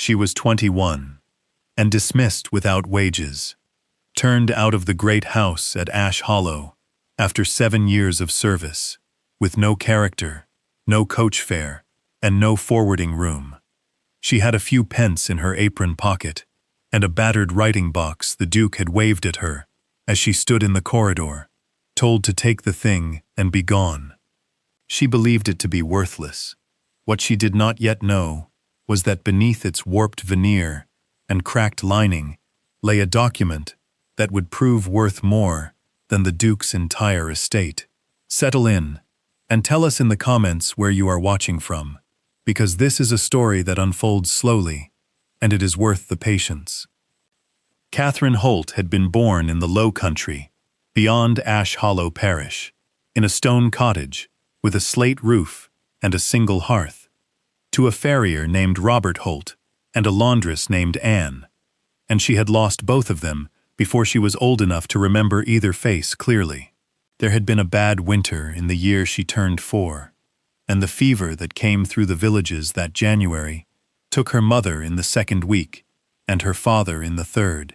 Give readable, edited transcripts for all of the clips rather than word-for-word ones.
She was 21, and dismissed without wages, turned out of the great house at Ash Hollow after 7 years of service, with no character, no coach fare, and no forwarding room. She had a few pence in her apron pocket, and a battered writing box the Duke had waved at her as she stood in the corridor, told to take the thing and be gone. She believed it to be worthless. What she did not yet know was that beneath its warped veneer and cracked lining lay a document that would prove worth more than the Duke's entire estate. Settle in, and tell us in the comments where you are watching from, because this is a story that unfolds slowly, and it is worth the patience. Catherine Holt had been born in the Low Country, beyond Ash Hollow Parish, in a stone cottage with a slate roof and a single hearth, to a farrier named Robert Holt and a laundress named Anne, and she had lost both of them before she was old enough to remember either face clearly. There had been a bad winter in the year she turned 4, and the fever that came through the villages that January took her mother in the 2nd week and her father in the 3rd,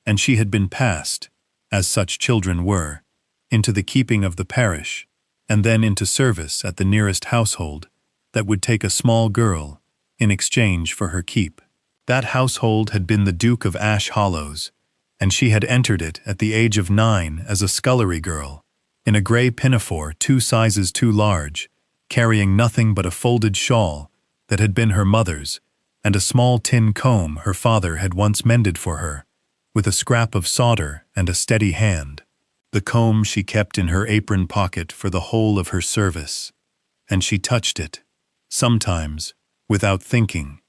and she had been passed, as such children were, into the keeping of the parish, and then into service at the nearest household that would take a small girl in exchange for her keep. That household had been the Duke of Ash Hollows, and she had entered it at the age of 9 as a scullery girl, in a grey pinafore 2 sizes too large, carrying nothing but a folded shawl that had been her mother's, and a small tin comb her father had once mended for her, with a scrap of solder and a steady hand. The comb she kept in her apron pocket for the whole of her service, and she touched it, sometimes, without thinking,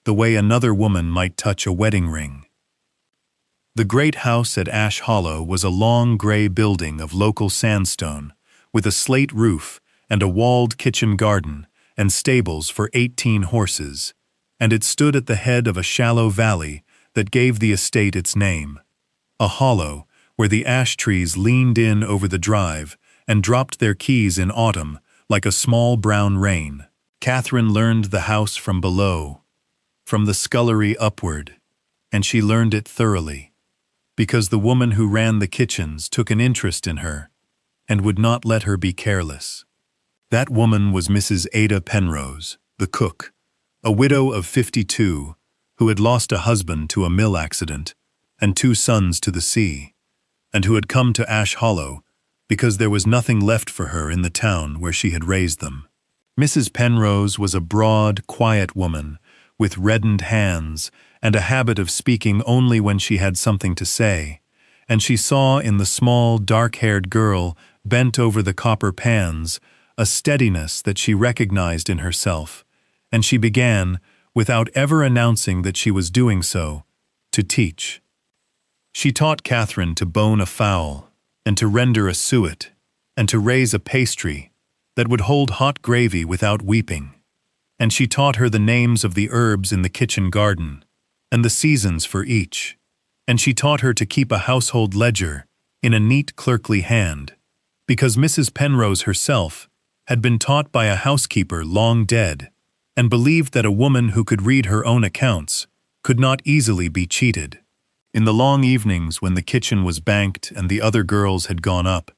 the way another woman might touch a wedding ring. The great house at Ash Hollow was a long grey building of local sandstone, with a slate roof and a walled kitchen garden and stables for 18 horses, and it stood at the head of a shallow valley that gave the estate its name, a hollow where the ash trees leaned in over the drive and dropped their keys in autumn like a small brown rain. Catherine learned the house from below, from the scullery upward, and she learned it thoroughly, because the woman who ran the kitchens took an interest in her and would not let her be careless. That woman was Mrs. Ada Penrose, the cook, a widow of 52 who had lost a husband to a mill accident and 2 sons to the sea, and who had come to Ash Hollow because there was nothing left for her in the town where she had raised them. Mrs. Penrose was a broad, quiet woman with reddened hands and a habit of speaking only when she had something to say, and she saw in the small, dark-haired girl bent over the copper pans a steadiness that she recognized in herself, and she began, without ever announcing that she was doing so, to teach. She taught Catherine to bone a fowl, and to render a suet, and to raise a pastry that would hold hot gravy without weeping, and she taught her the names of the herbs in the kitchen garden, and the seasons for each, and she taught her to keep a household ledger in a neat clerkly hand, because Mrs. Penrose herself had been taught by a housekeeper long dead, and believed that a woman who could read her own accounts could not easily be cheated. In the long evenings when the kitchen was banked and the other girls had gone up,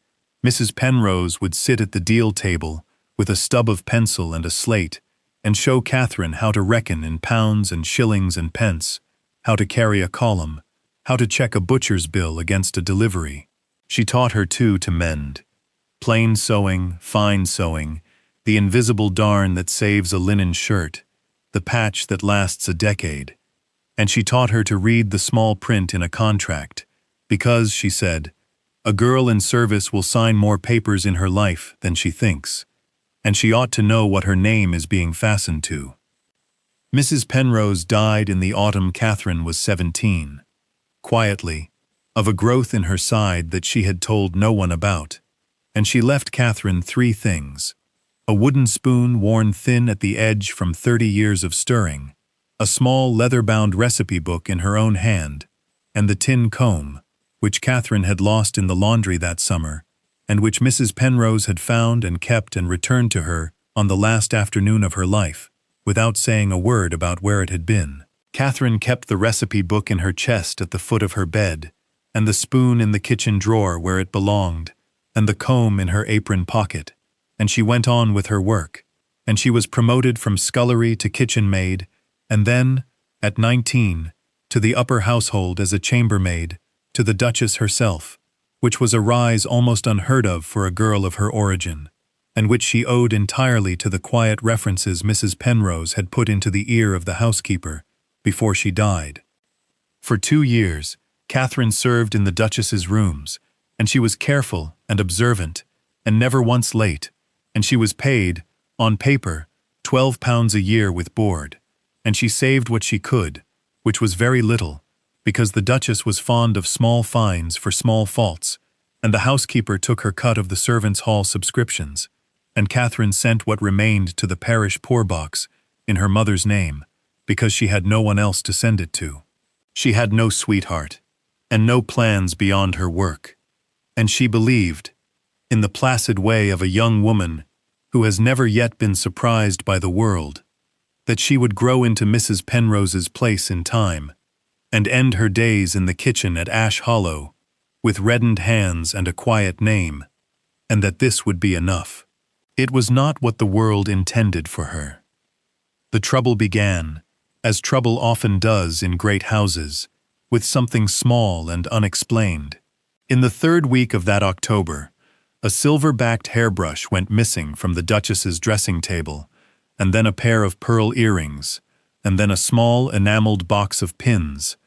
Mrs. Penrose would sit at the deal table with a stub of pencil and a slate and show Catherine how to reckon in pounds and shillings and pence, how to carry a column, how to check a butcher's bill against a delivery. She taught her, too, to mend. Plain sewing, fine sewing, the invisible darn that saves a linen shirt, the patch that lasts a decade. And she taught her to read the small print in a contract, because, she said, a girl in service will sign more papers in her life than she thinks, and she ought to know what her name is being fastened to. Mrs. Penrose died in the autumn Catherine was 17, quietly, of a growth in her side that she had told no one about, and she left Catherine 3 things: a wooden spoon worn thin at the edge from 30 years of stirring, a small leather-bound recipe book in her own hand, and the tin comb, which Catherine had lost in the laundry that summer, and which Mrs. Penrose had found and kept and returned to her on the last afternoon of her life, without saying a word about where it had been. Catherine kept the recipe book in her chest at the foot of her bed, and the spoon in the kitchen drawer where it belonged, and the comb in her apron pocket, and she went on with her work, and she was promoted from scullery to kitchen maid, and then, at 19, to the upper household as a chambermaid, to the Duchess herself, which was a rise almost unheard of for a girl of her origin, and which she owed entirely to the quiet references Mrs. Penrose had put into the ear of the housekeeper before she died. For 2 years, Catherine served in the Duchess's rooms, and she was careful and observant, and never once late, and she was paid, on paper, £12 a year with board, and she saved what she could, which was very little, because the Duchess was fond of small fines for small faults, and the housekeeper took her cut of the servants' hall subscriptions, and Catherine sent what remained to the parish poor box in her mother's name, because she had no one else to send it to. She had no sweetheart, and no plans beyond her work, and she believed, in the placid way of a young woman who has never yet been surprised by the world, that she would grow into Mrs. Penrose's place in time, and end her days in the kitchen at Ash Hollow, with reddened hands and a quiet name, and that this would be enough. It was not what the world intended for her. The trouble began, as trouble often does in great houses, with something small and unexplained. In the 3rd week of that October, a silver-backed hairbrush went missing from the Duchess's dressing table, and then a pair of pearl earrings, and then a small enameled box of pins,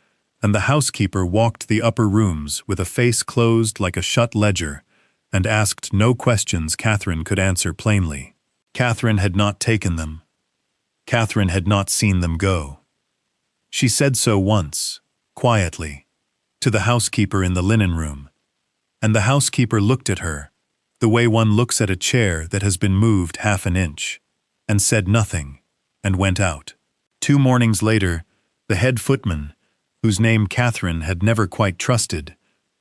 and the housekeeper walked the upper rooms with a face closed like a shut ledger, and asked no questions Catherine could answer plainly. Catherine had not taken them. Catherine had not seen them go. She said so once, quietly, to the housekeeper in the linen room, and the housekeeper looked at her, the way one looks at a chair that has been moved half an inch, and said nothing, and went out. 2 mornings later, the head footman, whose name Catherine had never quite trusted,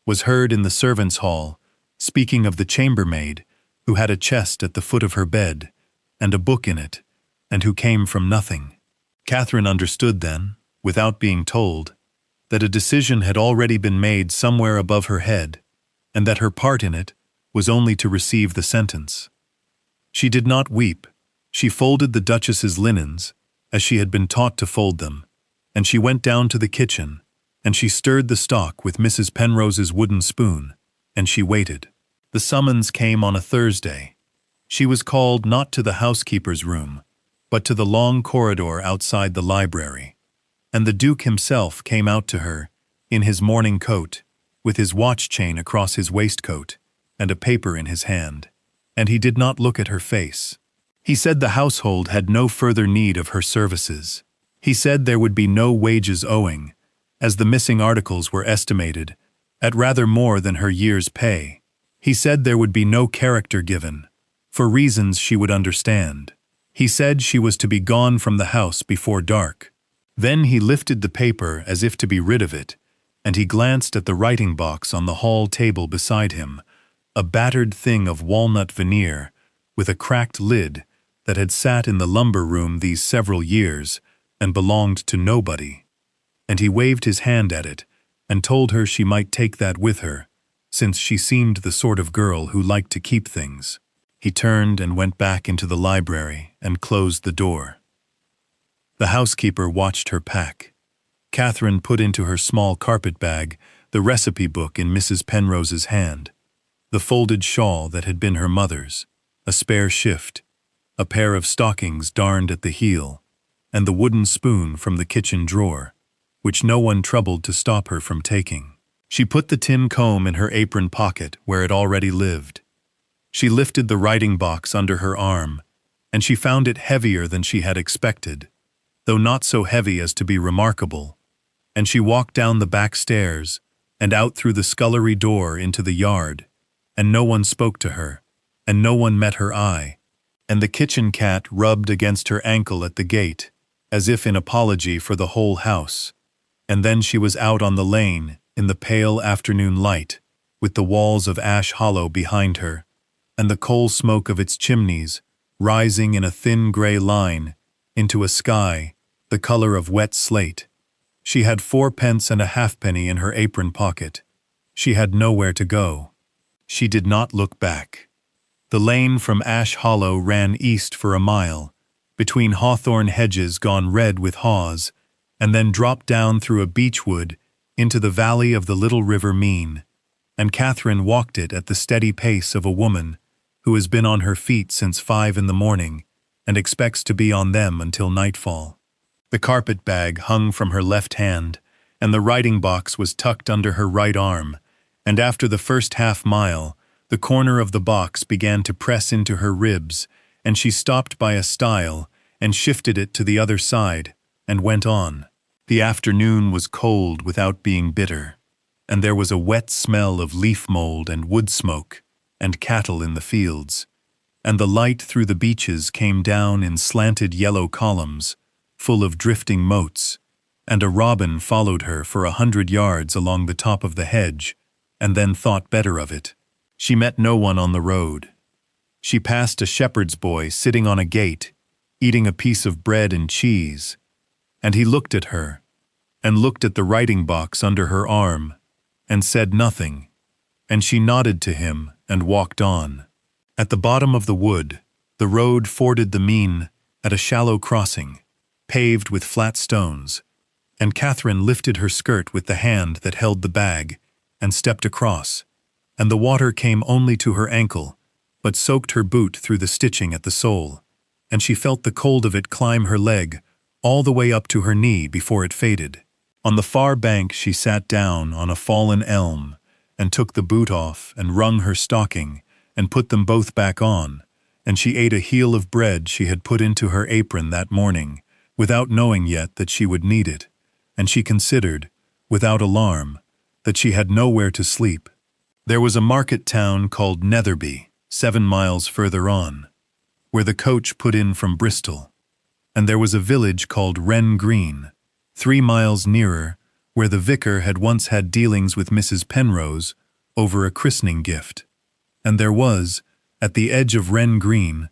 was heard in the servants' hall, speaking of the chambermaid, who had a chest at the foot of her bed, and a book in it, and who came from nothing. Catherine understood then, without being told, that a decision had already been made somewhere above her head, and that her part in it was only to receive the sentence. She did not weep. She folded the Duchess's linens, as she had been taught to fold them, and she went down to the kitchen, and she stirred the stock with Mrs. Penrose's wooden spoon, and she waited. The summons came on a Thursday. She was called not to the housekeeper's room, but to the long corridor outside the library, and the Duke himself came out to her, in his morning coat, with his watch chain across his waistcoat, and a paper in his hand, and he did not look at her face. He said the household had no further need of her services. He said there would be no wages owing, as the missing articles were estimated at rather more than her year's pay. He said there would be no character given, for reasons she would understand. He said she was to be gone from the house before dark. Then he lifted the paper as if to be rid of it, and he glanced at the writing box on the hall table beside him, a battered thing of walnut veneer, with a cracked lid that had sat in the lumber room these several years and belonged to nobody. And he waved his hand at it and told her she might take that with her, since she seemed the sort of girl who liked to keep things. He turned and went back into the library and closed the door. The housekeeper watched her pack. Catherine put into her small carpet bag the recipe book in Mrs. Penrose's hand, the folded shawl that had been her mother's, a spare shift, a pair of stockings darned at the heel, and the wooden spoon from the kitchen drawer, which no one troubled to stop her from taking. She put the tin comb in her apron pocket where it already lived. She lifted the writing box under her arm, and she found it heavier than she had expected, though not so heavy as to be remarkable, and she walked down the back stairs and out through the scullery door into the yard, and no one spoke to her, and no one met her eye, and the kitchen cat rubbed against her ankle at the gate, as if in apology for the whole house, and then she was out on the lane in the pale afternoon light, with the walls of Ash Hollow behind her, and the coal smoke of its chimneys rising in a thin gray line into a sky the color of wet slate, She had 4 pence and a halfpenny in her apron pocket. She had nowhere to go. She did not look back. The lane from Ash Hollow ran east for a mile, between hawthorn hedges gone red with haws, and then dropped down through a beechwood into the valley of the little river Mean, and Catherine walked it at the steady pace of a woman who has been on her feet since 5 in the morning and expects to be on them until nightfall. The carpet bag hung from her left hand, and the writing box was tucked under her right arm, and after the first half-mile, the corner of the box began to press into her ribs, and she stopped by a stile and shifted it to the other side, and went on. The afternoon was cold without being bitter, and there was a wet smell of leaf mold and wood smoke, and cattle in the fields, and the light through the beeches came down in slanted yellow columns, full of drifting motes, and a robin followed her for 100 yards along the top of the hedge, and then thought better of it. She met no one on the road. She passed a shepherd's boy sitting on a gate, eating a piece of bread and cheese, and he looked at her, and looked at the writing box under her arm, and said nothing, and she nodded to him and walked on. At the bottom of the wood, the road forded the Mean at a shallow crossing, paved with flat stones, and Catherine lifted her skirt with the hand that held the bag and stepped across, and the water came only to her ankle, but soaked her boot through the stitching at the sole, and she felt the cold of it climb her leg all the way up to her knee before it faded. On the far bank she sat down on a fallen elm and took the boot off and wrung her stocking and put them both back on, and she ate a heel of bread she had put into her apron that morning, without knowing yet that she would need it, and she considered, without alarm, that she had nowhere to sleep. There was a market town called Netherby, 7 miles further on, where the coach put in from Bristol, and there was a village called Wren Green, 3 miles nearer, where the vicar had once had dealings with Mrs. Penrose over a christening gift, and there was, at the edge of Wren Green,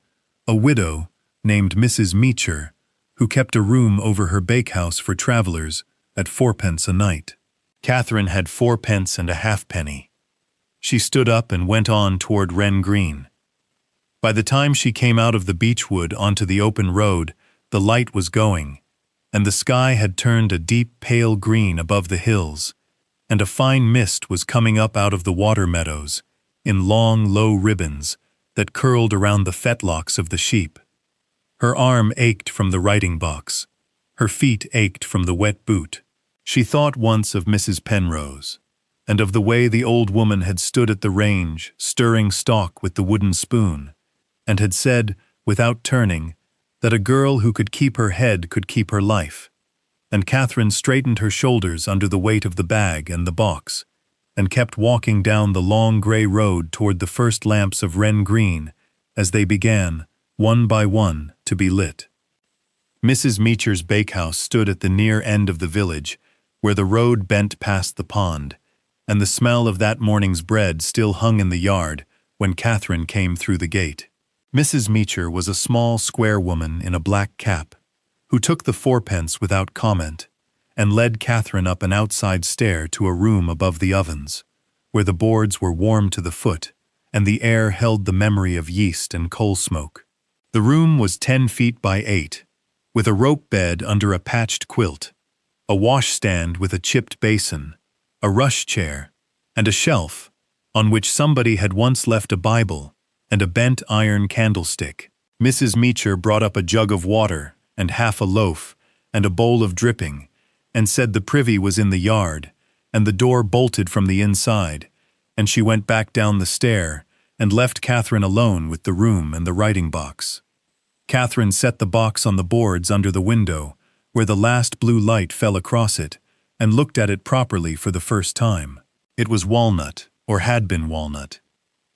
a widow named Mrs. Meacher, who kept a room over her bakehouse for travellers at 4 pence a night. Catherine had 4 pence and a halfpenny. She stood up and went on toward Wren Green. By the time she came out of the beechwood onto the open road, the light was going, and the sky had turned a deep pale green above the hills, and a fine mist was coming up out of the water meadows, in long, low ribbons that curled around the fetlocks of the sheep. Her arm ached from the writing box. Her feet ached from the wet boot. She thought once of Mrs. Penrose, and of the way the old woman had stood at the range, stirring stock with the wooden spoon, and had said, without turning, that a girl who could keep her head could keep her life. And Catherine straightened her shoulders under the weight of the bag and the box, and kept walking down the long grey road toward the first lamps of Wren Green as they began, one by one, to be lit. Mrs. Meacher's bakehouse stood at the near end of the village, where the road bent past the pond, and the smell of that morning's bread still hung in the yard when Catherine came through the gate. Mrs. Meacher was a small, square woman in a black cap, who took the 4 pence without comment, and led Catherine up an outside stair to a room above the ovens, where the boards were warm to the foot, and the air held the memory of yeast and coal smoke. The room was 10 feet by 8, with a rope bed under a patched quilt, a washstand with a chipped basin, a rush chair, and a shelf, on which somebody had once left a Bible and a bent iron candlestick. Mrs. Meacher brought up a jug of water and half a loaf and a bowl of dripping, and said the privy was in the yard, and the door bolted from the inside, and she went back down the stair and left Catherine alone with the room and the writing box. Catherine set the box on the boards under the window, where the last blue light fell across it, and looked at it properly for the first time. It was walnut, or had been walnut,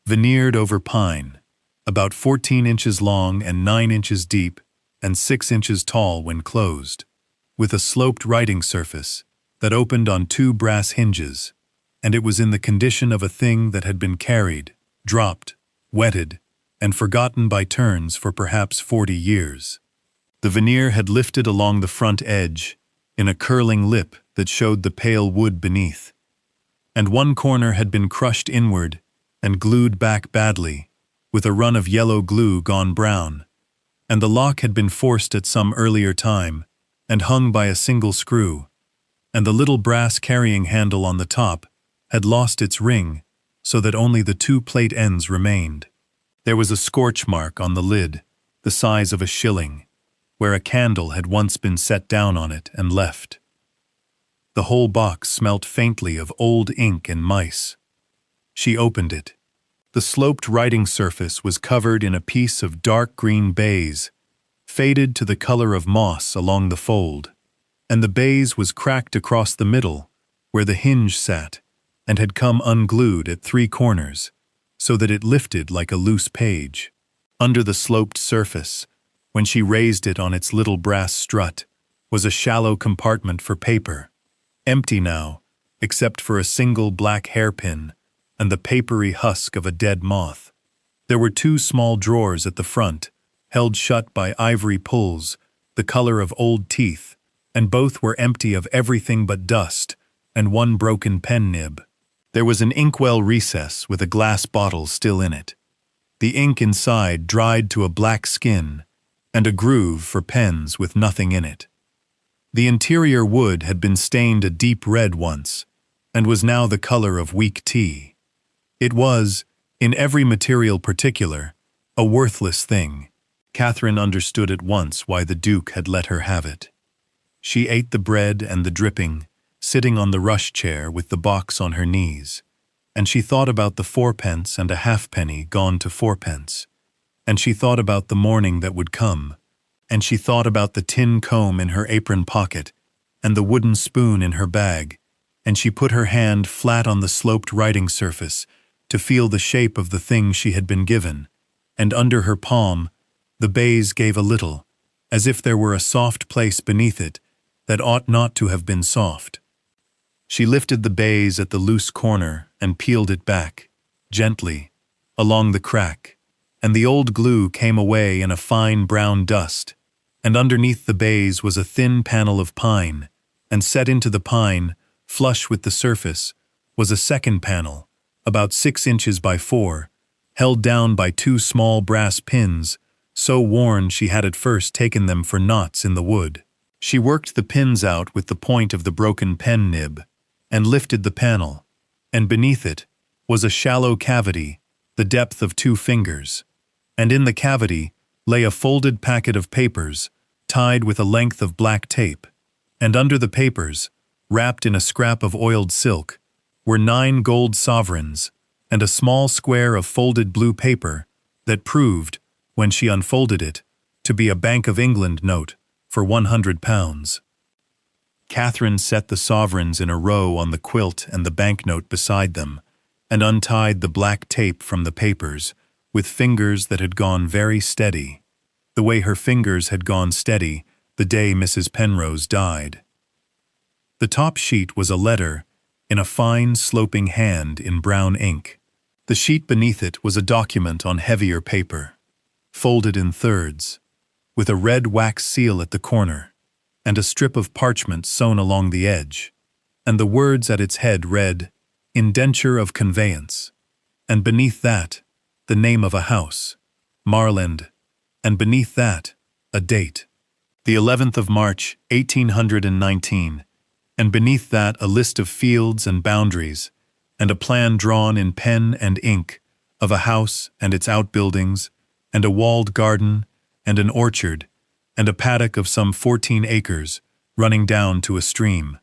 veneered over pine, about 14 inches long and 9 inches deep, and 6 inches tall when closed, with a sloped writing surface that opened on 2 brass hinges, and it was in the condition of a thing that had been carried, dropped, wetted, and forgotten by turns for perhaps 40 years. The veneer had lifted along the front edge, in a curling lip that showed the pale wood beneath, and one corner had been crushed inward and glued back badly, with a run of yellow glue gone brown, and the lock had been forced at some earlier time and hung by a single screw, and the little brass carrying handle on the top had lost its ring so that only the two plate ends remained. There was a scorch mark on the lid, the size of a shilling, where a candle had once been set down on it and left. The whole box smelt faintly of old ink and mice. She opened it. The sloped writing surface was covered in a piece of dark green baize, faded to the color of moss along the fold, and the baize was cracked across the middle, where the hinge sat, and had come unglued at 3 corners, so that it lifted like a loose page. Under the sloped surface, when she raised it on its little brass strut, was a shallow compartment for paper, empty now, except for a single black hairpin and the papery husk of a dead moth. There were 2 small drawers at the front, held shut by ivory pulls, the color of old teeth, and both were empty of everything but dust and one broken pen nib. There was an inkwell recess with a glass bottle still in it. The ink inside dried to a black skin, and a groove for pens with nothing in it. The interior wood had been stained a deep red once, and was now the color of weak tea. It was, in every material particular, a worthless thing. Catherine understood at once why the Duke had let her have it. She ate the bread and the dripping, sitting on the rush chair with the box on her knees, and she thought about the 4p and a halfpenny gone to 4p, and she thought about the morning that would come, and she thought about the tin comb in her apron pocket and the wooden spoon in her bag, and she put her hand flat on the sloped writing surface to feel the shape of the thing she had been given, and under her palm the baize gave a little, as if there were a soft place beneath it that ought not to have been soft. She lifted the baize at the loose corner and peeled it back, gently, along the crack, and the old glue came away in a fine brown dust, and underneath the baize was a thin panel of pine, and set into the pine, flush with the surface, was a second panel, about 6 inches by 4, held down by 2 small brass pins, so worn she had at first taken them for knots in the wood. She worked the pins out with the point of the broken pen nib, and lifted the panel, and beneath it was a shallow cavity, the depth of 2 fingers, and in the cavity lay a folded packet of papers, tied with a length of black tape, and under the papers, wrapped in a scrap of oiled silk, were 9 gold sovereigns, and a small square of folded blue paper that proved, when she unfolded it, to be a Bank of England note for £100. Catherine set the sovereigns in a row on the quilt and the banknote beside them, and untied the black tape from the papers, with fingers that had gone very steady, the way her fingers had gone steady the day Mrs. Penrose died. The top sheet was a letter in a fine sloping hand in brown ink. The sheet beneath it was a document on heavier paper, folded in thirds, with a red wax seal at the corner, and a strip of parchment sewn along the edge, and the words at its head read, "Indenture of conveyance," and beneath that, the name of a house, Marland, and beneath that, a date, the 11th of March, 1819, and beneath that a list of fields and boundaries, and a plan drawn in pen and ink of a house and its outbuildings, and a walled garden, and an orchard, and a paddock of some 14 acres, running down to a stream.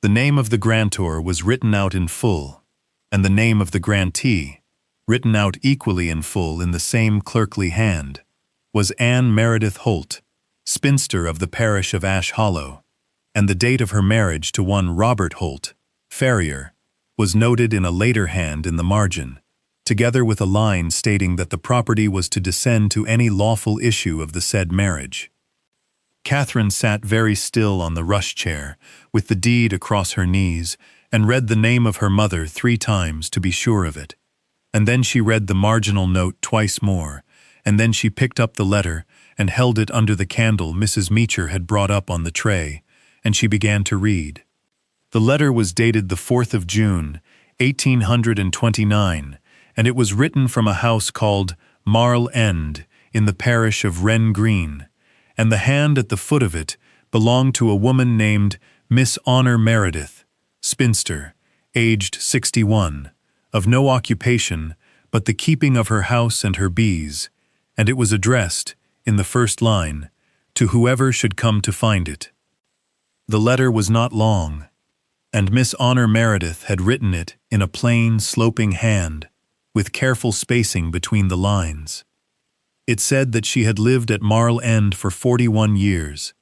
The name of the grantor was written out in full, and the name of the grantee, written out equally in full in the same clerkly hand, was Anne Meredith Holt, spinster of the parish of Ash Hollow, and the date of her marriage to one Robert Holt, farrier, was noted in a later hand in the margin, together with a line stating that the property was to descend to any lawful issue of the said marriage. Catherine sat very still on the rush chair, with the deed across her knees, and read the name of her mother 3 times to be sure of it. And then she read the marginal note twice more, and then she picked up the letter and held it under the candle Mrs. Meacher had brought up on the tray, and she began to read. The letter was dated the 4th of June, 1829, and it was written from a house called Marl End in the parish of Wren Green, and the hand at the foot of it belonged to a woman named Miss Honor Meredith, spinster, aged 61, of no occupation but the keeping of her house and her bees, and it was addressed, in the first line, to whoever should come to find it. The letter was not long, and Miss Honor Meredith had written it in a plain, sloping hand, with careful spacing between the lines. It said that she had lived at Marl End for 41 years,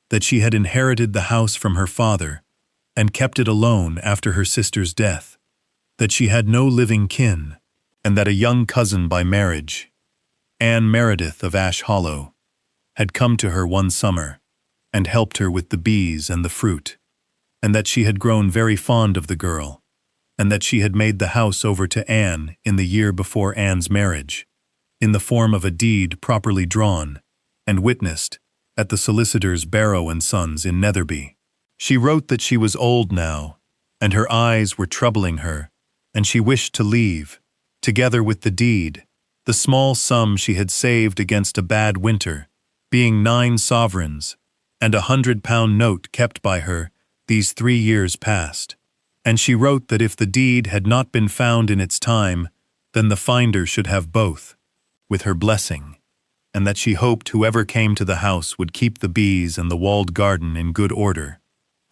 that she had inherited the house from her father, and kept it alone after her sister's death, that she had no living kin, and that a young cousin by marriage, Anne Meredith of Ash Hollow, had come to her one summer, and helped her with the bees and the fruit, and that she had grown very fond of the girl, and that she had made the house over to Anne in the year before Anne's marriage, in the form of a deed properly drawn, and witnessed at the solicitors Barrow and Sons in Netherby. She wrote that she was old now, and her eyes were troubling her, and she wished to leave, together with the deed, the small sum she had saved against a bad winter, being 9 sovereigns, and £100 note kept by her these 3 years past. And she wrote that if the deed had not been found in its time, then the finder should have both, with her blessing, and that she hoped whoever came to the house would keep the bees and the walled garden in good order,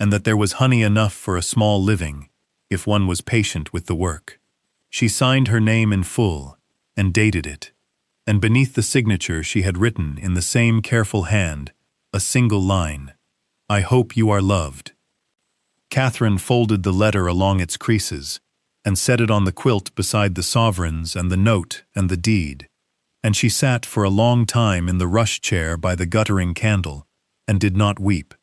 and that there was honey enough for a small living, if one was patient with the work. She signed her name in full, and dated it, and beneath the signature she had written in the same careful hand, a single line, "I hope you are loved." Catherine folded the letter along its creases, and set it on the quilt beside the sovereigns and the note and the deed, and she sat for a long time in the rush chair by the guttering candle, and did not weep,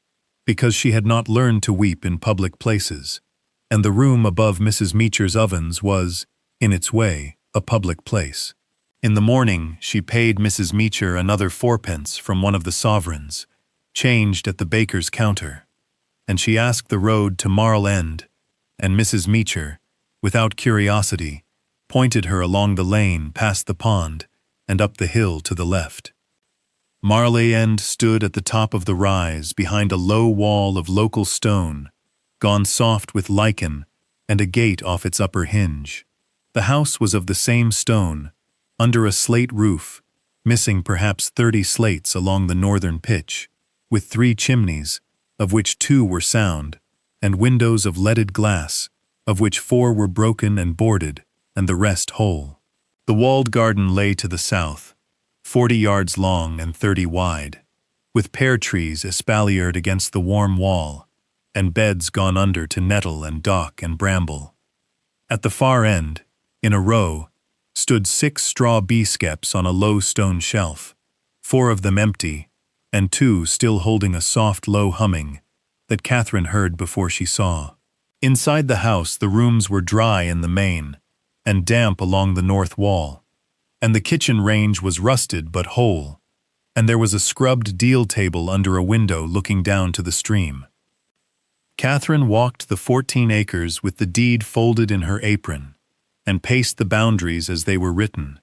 because she had not learned to weep in public places, and the room above Mrs. Meacher's ovens was, in its way, a public place. In the morning she paid Mrs. Meacher another 4pence from one of the sovereigns, changed at the baker's counter, and she asked the road to Marl End, and Mrs. Meacher, without curiosity, pointed her along the lane past the pond and up the hill to the left. Marl End stood at the top of the rise behind a low wall of local stone, gone soft with lichen, and a gate off its upper hinge. The house was of the same stone, under a slate roof, missing perhaps 30 slates along the northern pitch, with 3 chimneys, of which 2 were sound, and windows of leaded glass, of which 4 were broken and boarded, and the rest whole. The walled garden lay to the south, 40 yards long and 30 wide, with pear trees espaliered against the warm wall, and beds gone under to nettle and dock and bramble. At the far end, in a row, stood 6 straw bee-skeps on a low stone shelf, 4 of them empty, and 2 still holding a soft, low humming that Catherine heard before she saw. Inside the house the rooms were dry in the main, and damp along the north wall, and the kitchen range was rusted but whole, and there was a scrubbed deal table under a window looking down to the stream. Catherine walked the 14 acres with the deed folded in her apron, and paced the boundaries as they were written,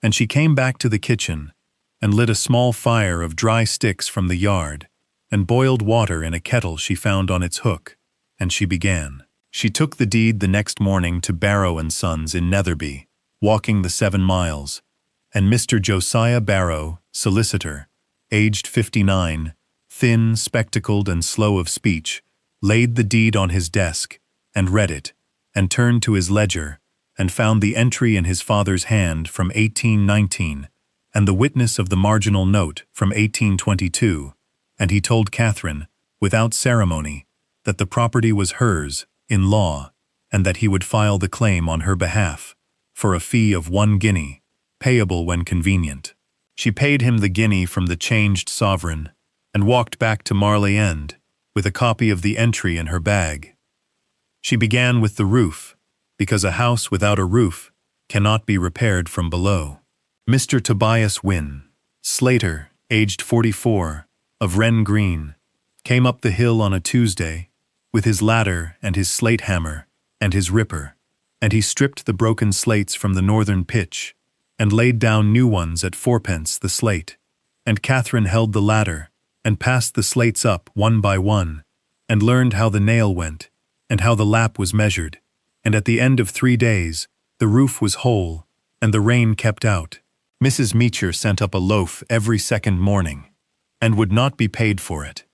and she came back to the kitchen, and lit a small fire of dry sticks from the yard, and boiled water in a kettle she found on its hook, and she began. She took the deed the next morning to Barrow and Sons in Netherby, walking the 7 miles, and Mr. Josiah Barrow, solicitor, aged 59, thin, spectacled, and slow of speech, laid the deed on his desk, and read it, and turned to his ledger, and found the entry in his father's hand from 1819, and the witness of the marginal note from 1822, and he told Catherine, without ceremony, that the property was hers, in law, and that he would file the claim on her behalf, for a fee of 1 guinea, payable when convenient. She paid him the guinea from the changed sovereign, and walked back to Marley End, with a copy of the entry in her bag. She began with the roof, because a house without a roof cannot be repaired from below. Mr. Tobias Wynne, slater, aged 44, of Wren Green, came up the hill on a Tuesday, with his ladder and his slate hammer and his ripper, and he stripped the broken slates from the northern pitch, and laid down new ones at fourpence the slate. And Catherine held the ladder, and passed the slates up one by one, and learned how the nail went, and how the lap was measured, and at the end of 3 days the roof was whole, and the rain kept out. Mrs. Meacher sent up a loaf every second morning, and would not be paid for it.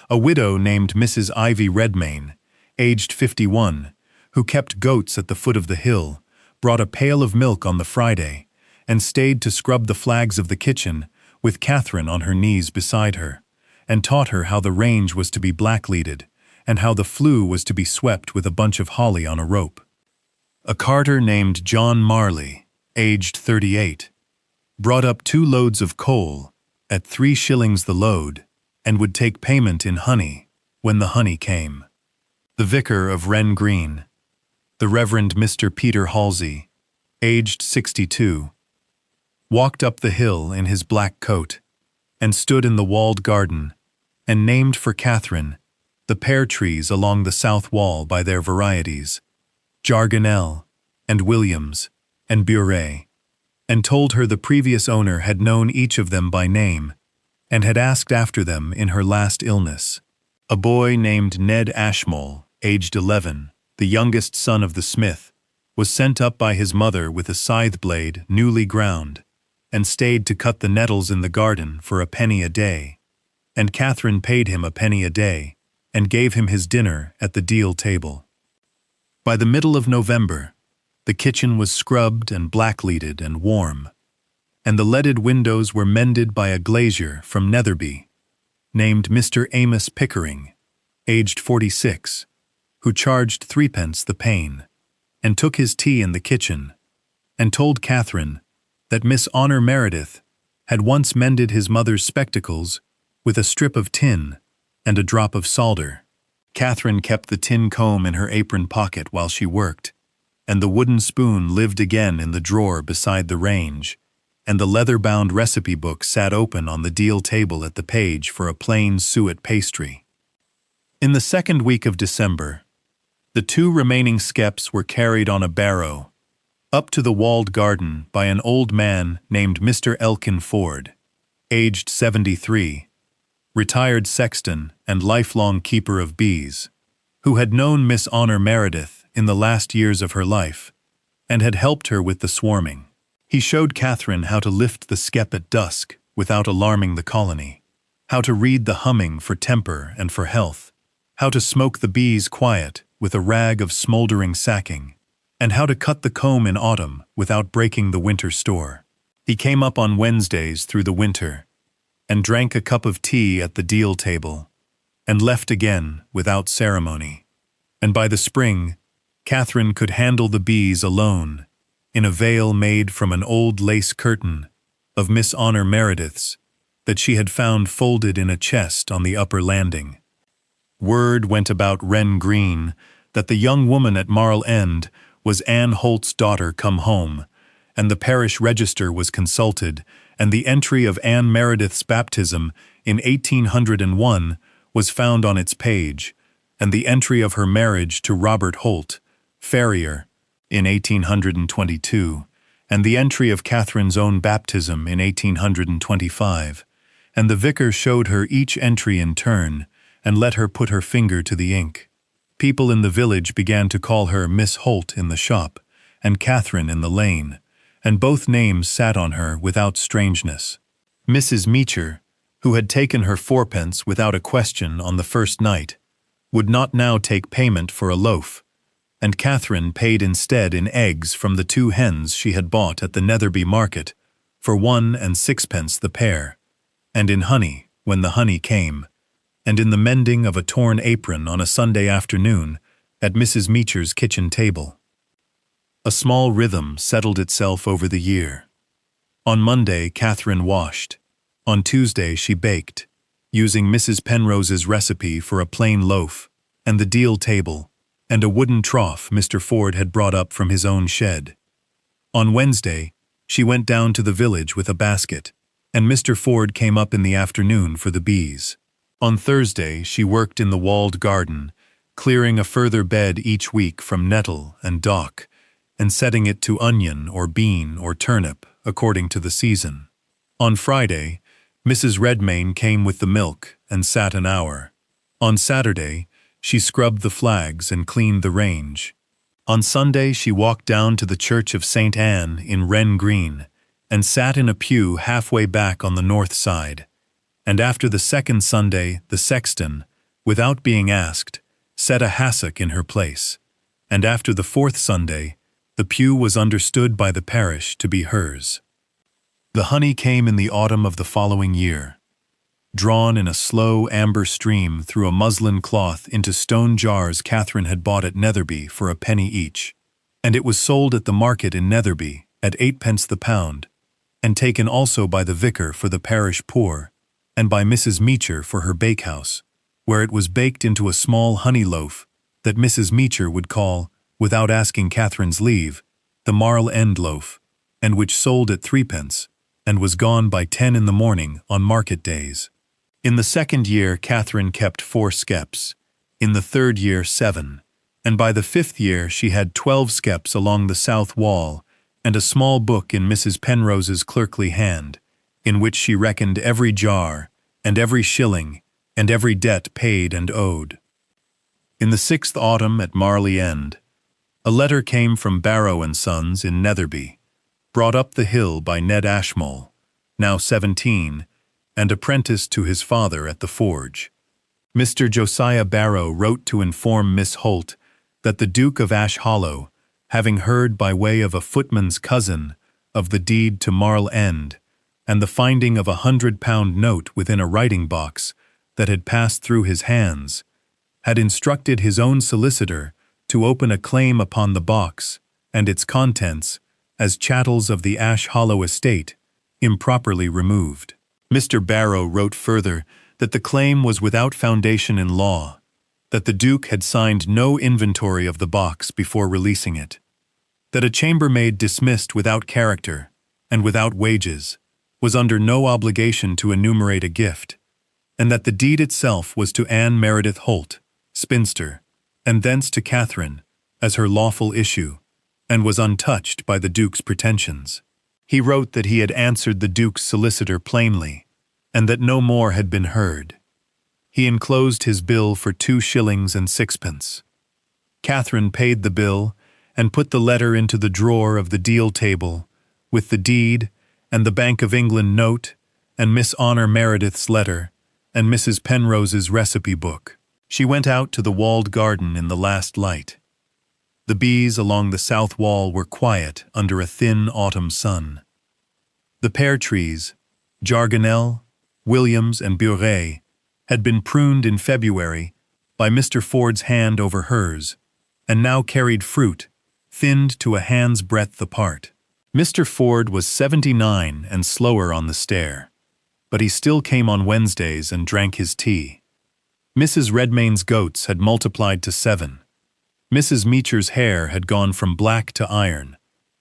A widow named Mrs. Ivy Redmayne, aged 51, who kept goats at the foot of the hill, brought a pail of milk on the Friday, and stayed to scrub the flags of the kitchen, with Catherine on her knees beside her, and taught her how the range was to be blackleaded, and how the flue was to be swept with a bunch of holly on a rope. A carter named John Marley, aged 38, brought up 2 loads of coal at 3 shillings the load, and would take payment in honey when the honey came. The vicar of Wren Green, the Reverend Mr. Peter Halsey, aged 62, walked up the hill in his black coat, and stood in the walled garden, and named for Catherine the pear trees along the south wall by their varieties, Jargonelle, and Williams, and Buret, and told her the previous owner had known each of them by name, and had asked after them in her last illness. A boy named Ned Ashmole, aged 11, the youngest son of the smith, was sent up by his mother with a scythe blade newly ground, and stayed to cut the nettles in the garden for a penny a day, and Catherine paid him a penny a day, and gave him his dinner at the deal table. By the middle of November, the kitchen was scrubbed and blackleaded and warm, and the leaded windows were mended by a glazier from Netherby, named Mr. Amos Pickering, aged 46, who charged 3 pence the pane, and took his tea in the kitchen, and told Catherine that Miss Honor Meredith had once mended his mother's spectacles with a strip of tin and a drop of solder. Catherine kept the tin comb in her apron pocket while she worked, and the wooden spoon lived again in the drawer beside the range, and the leather-bound recipe book sat open on the deal table at the page for a plain suet pastry. In the 2nd week of December, the 2 remaining skeps were carried on a barrow up to the walled garden by an old man named Mr. Elkin Ford, aged 73, retired sexton and lifelong keeper of bees, who had known Miss Honor Meredith in the last years of her life, and had helped her with the swarming. He showed Catherine how to lift the skep at dusk without alarming the colony, how to read the humming for temper and for health, how to smoke the bees quiet with a rag of smoldering sacking, and how to cut the comb in autumn without breaking the winter store. He came up on Wednesdays through the winter, and drank a cup of tea at the deal table, and left again without ceremony. And by the spring, Catherine could handle the bees alone, in a veil made from an old lace curtain of Miss Honor Meredith's that she had found folded in a chest on the upper landing. Word went about Wren Green that the young woman at Marl End was Anne Holt's daughter come home, and the parish register was consulted, and the entry of Anne Meredith's baptism in 1801 was found on its page, and the entry of her marriage to Robert Holt, farrier, in 1822, and the entry of Catherine's own baptism in 1825, and the vicar showed her each entry in turn, and let her put her finger to the ink. People in the village began to call her Miss Holt in the shop, and Catherine in the lane, and both names sat on her without strangeness. Mrs. Meacher, who had taken her 4 pence without a question on the first night, would not now take payment for a loaf, and Catherine paid instead in eggs from the 2 hens she had bought at the Netherby market for 1 and 6 pence the pair, and in honey when the honey came, and in the mending of a torn apron on a Sunday afternoon at Mrs. Meacher's kitchen table. A small rhythm settled itself over the year. On Monday, Catherine washed. On Tuesday, she baked, using Mrs. Penrose's recipe for a plain loaf, and the deal table, and a wooden trough Mr. Ford had brought up from his own shed. On Wednesday, she went down to the village with a basket, and Mr. Ford came up in the afternoon for the bees. On Thursday, she worked in the walled garden, clearing a further bed each week from nettle and dock, and setting it to onion or bean or turnip, according to the season. On Friday, Mrs. Redmayne came with the milk and sat an hour. On Saturday, she scrubbed the flags and cleaned the range. On Sunday, she walked down to the Church of St. Anne in Wren Green and sat in a pew halfway back on the north side. And after the second Sunday, the sexton, without being asked, set a hassock in her place. And after the fourth Sunday, the pew was understood by the parish to be hers. The honey came in the autumn of the following year, drawn in a slow amber stream through a muslin cloth into stone jars Catherine had bought at Netherby for a penny each, and it was sold at the market in Netherby at 8 pence the pound, and taken also by the vicar for the parish poor, and by Mrs. Meacher for her bakehouse, where it was baked into a small honey loaf that Mrs. Meacher would call, without asking Catherine's leave, the Marl End loaf, and which sold at 3 pence, and was gone by 10 in the morning on market days. In the second year Catherine kept 4 skeps, in the third year 7, and by the 5th year she had 12 skeps along the south wall, and a small book in Mrs. Penrose's clerkly hand, in which she reckoned every jar, and every shilling, and every debt paid and owed. In the 6th autumn at Marley End, a letter came from Barrow and Sons in Netherby, brought up the hill by Ned Ashmole, now 17, and apprenticed to his father at the forge. Mr. Josiah Barrow wrote to inform Miss Holt that the Duke of Ash Hollow, having heard by way of a footman's cousin of the deed to Marl End, and the finding of £100 note within a writing-box that had passed through his hands, had instructed his own solicitor to open a claim upon the box and its contents as chattels of the Ash Hollow estate, improperly removed. Mr. Barrow wrote further that the claim was without foundation in law, that the Duke had signed no inventory of the box before releasing it, that a chambermaid dismissed without character and without wages was under no obligation to enumerate a gift, and that the deed itself was to Anne Meredith Holt, spinster, and thence to Catherine, as her lawful issue, and was untouched by the Duke's pretensions. He wrote that he had answered the Duke's solicitor plainly, and that no more had been heard. He enclosed his bill for 2 shillings and 6 pence. Catherine paid the bill and put the letter into the drawer of the deal table, with the deed, and the Bank of England note, and Miss Honor Meredith's letter, and Mrs. Penrose's recipe book. She went out to the walled garden in the last light. The bees along the south wall were quiet under a thin autumn sun. The pear trees, Jargonelle, Williams, and Buret, had been pruned in February by Mr. Ford's hand over hers, and now carried fruit, thinned to a hand's breadth apart. Mr. Ford was 79 and slower on the stair, but he still came on Wednesdays and drank his tea. Mrs. Redmayne's goats had multiplied to 7. Mrs. Meacher's hair had gone from black to iron,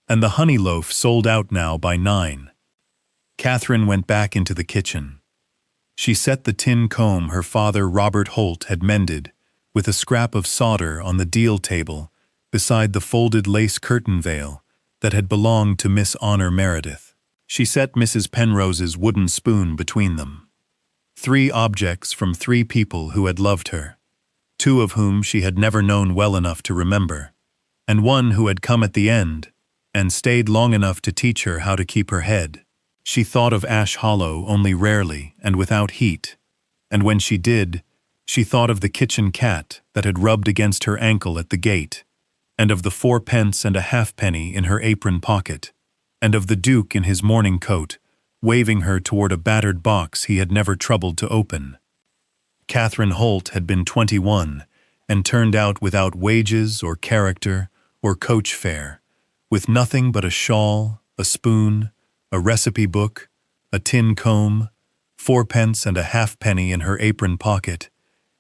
and the honey loaf sold out now by 9. Catherine went back into the kitchen. She set the tin comb her father Robert Holt had mended with a scrap of solder on the deal table beside the folded lace curtain veil that had belonged to Miss Honor Meredith. She set Mrs. Penrose's wooden spoon between them. 3 objects from 3 people who had loved her, 2 of whom she had never known well enough to remember, and 1 who had come at the end and stayed long enough to teach her how to keep her head. She thought of Ash Hollow only rarely and without heat, and when she did, she thought of the kitchen cat that had rubbed against her ankle at the gate, and of the 4 pence and a halfpenny in her apron pocket, and of the Duke in his morning coat, waving her toward a battered box he had never troubled to open. Catherine Holt had been 21, and turned out without wages or character or coach fare, with nothing but a shawl, a spoon, a recipe book, a tin comb, 4 pence and a halfpenny in her apron pocket,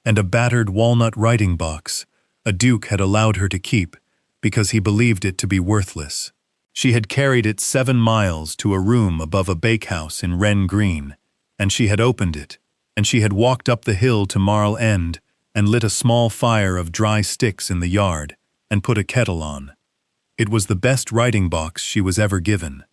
and a battered walnut writing box a Duke had allowed her to keep because he believed it to be worthless. She had carried it 7 miles to a room above a bakehouse in Wren Green, and she had opened it, and she had walked up the hill to Marl End and lit a small fire of dry sticks in the yard and put a kettle on. It was the best writing box she was ever given.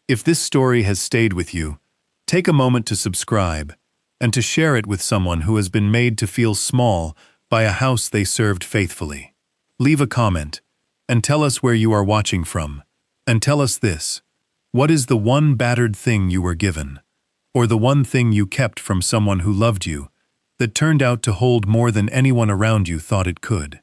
If this story has stayed with you, take a moment to subscribe and to share it with someone who has been made to feel small by a house they served faithfully. Leave a comment and tell us where you are watching from. And tell us this: what is the one battered thing you were given, or the one thing you kept from someone who loved you, that turned out to hold more than anyone around you thought it could?